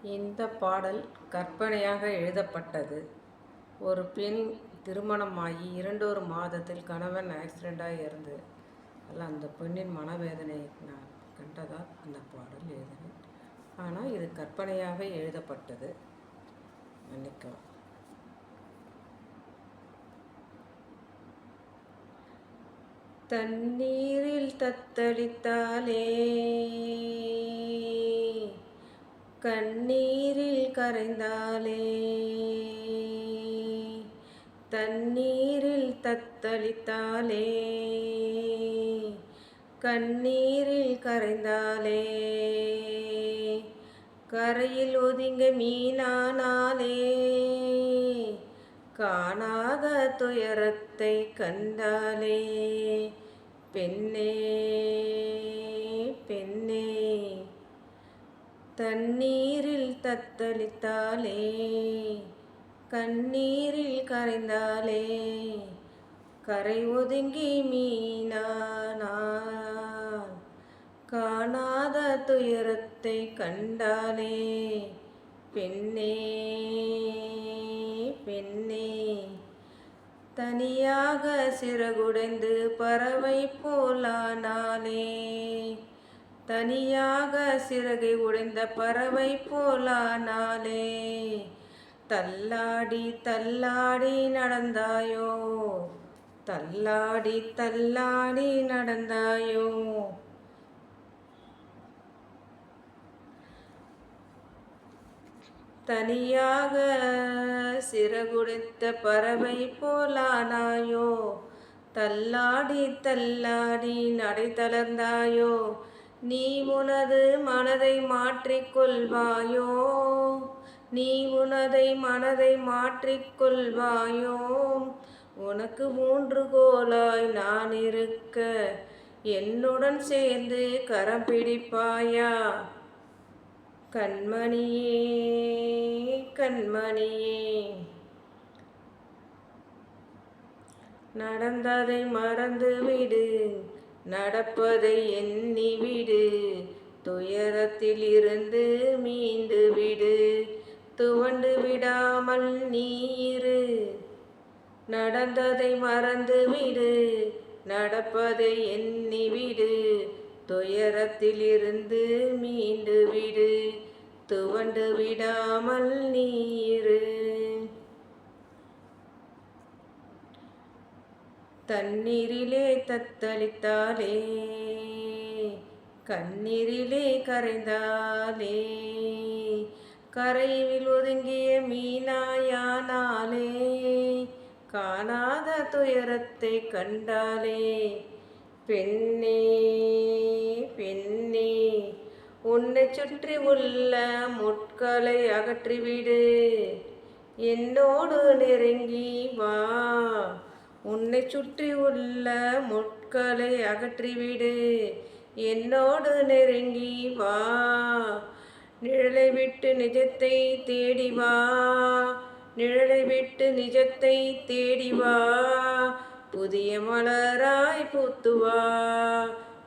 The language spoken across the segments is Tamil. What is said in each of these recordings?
இந்த பாடல் கற்பனையாக எழுதப்பட்டது. ஒரு பெண் திருமணமாகி 2 மாதத்தில் கணவன் ஆக்சிடெண்ட்டாக இறந்து அந்த பெண்ணின் மனவேதனை நான் கண்டதால் அந்த பாடல் எழுதினேன். ஆனால் இது கற்பனையாக எழுதப்பட்டது. மன்னிக்கவும். தண்ணீரில் தத்தளித்தாலே கண்ணீரில் கரைந்தாலே, தண்ணீரில் தத்தளித்தாலே கண்ணீரில் கரைந்தாலே, கரையில் ஒதுங்க மீனானாலே காணாத துயரத்தை கண்டாலே, பெண்ணே பெண்ணே தண்ணீரில் தத்தளித்தாலே கண்ணீரில் கரைந்தாலே, கரை ஒதுங்கி மீனானாள் காணாத துயரத்தை கண்டாலே, பெண்ணே பெண்ணே தனியாக சிறகுடைந்து பறவை போலானாலே, தனியாக சிறகை உடைந்த பறவை போலானாலே, தள்ளாடி தள்ளாடி நடந்தாயோ தள்ளாடி தள்ளாடி நடந்தாயோ, தனியாக சிறகுடைத்த பறவை போலானாயோ, தள்ளாடி தள்ளாடி நடை தளர்ந்தாயோ, நீ உனது மனதை மாற்றிக்கொள்வாயோ, நீ உனதை மனதை மாற்றிக்கொள்வாயோ, உனக்கு ஊன்றுகோலாய் நான் இருக்க என்னுடன் சேர்ந்து கரம் பிடிப்பாயா, கண்மணியே கண்மணியே நடந்ததை மறந்துவிடு, நடப்பதை எண்ணிவிடு, துயரத்தில் இருந்து மீண்டு விடு, துவண்டு விடாமல் நீரு, நடந்ததை மறந்துவிடு, நடப்பதை எண்ணிவிடு, துயரத்தில் இருந்து மீண்டு விடு, துவண்டு விடாமல் நீரு. தண்ணீரிலே தத்தளித்தாலே கண்ணீரிலே கரைந்தாலே, கரையில் ஒதுங்கிய மீனாயானாலே காணாத துயரத்தை கண்டாலே, பெண்ணே பெண்ணே உன்னை சுற்றி உள்ள முட்களை அகற்றிவிடு, என்னோடு நெருங்கி வா, உன்னை சுற்றி உள்ள முட்களை அகற்றிவிடு, என்னோடு நெருங்கி வா, நிழலை விட்டு நிஜத்தை தேடி வா, நிழலை விட்டு நிஜத்தை தேடி வா, புதிய மலராய் பூத்துவா,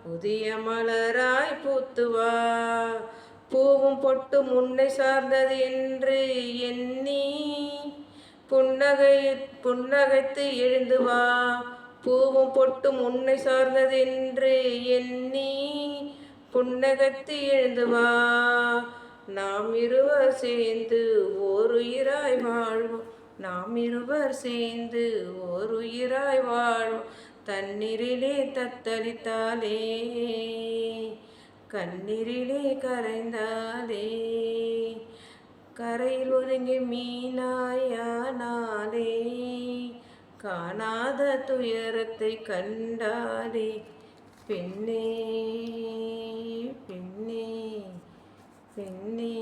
புதிய மலராய் பூத்துவா, பூவும் பொட்டும் உன்னை சார்ந்தது என்று எண்ணி புன்னகைத்து எழுந்து வா, பூவும் பொட்டும் உன்னை சார்ந்தது என்று எண்ணி புன்னகைத்து எழுந்து வா, நாம் இருவர் சேர்ந்து ஓர் உயிராய் வாழ்வோம், நாம் இருவர் சேர்ந்து ஓர் உயிராய் வாழ்வோம், தண்ணீரிலே தத்தளித்தாலே கண்ணீரிலே கரைந்தாலே, கரையில் ஒதுங்கி மீனாயானாலே காணாத துயரத்தை கண்டாலே, பெண்ணே பெண்ணே பெண்ணே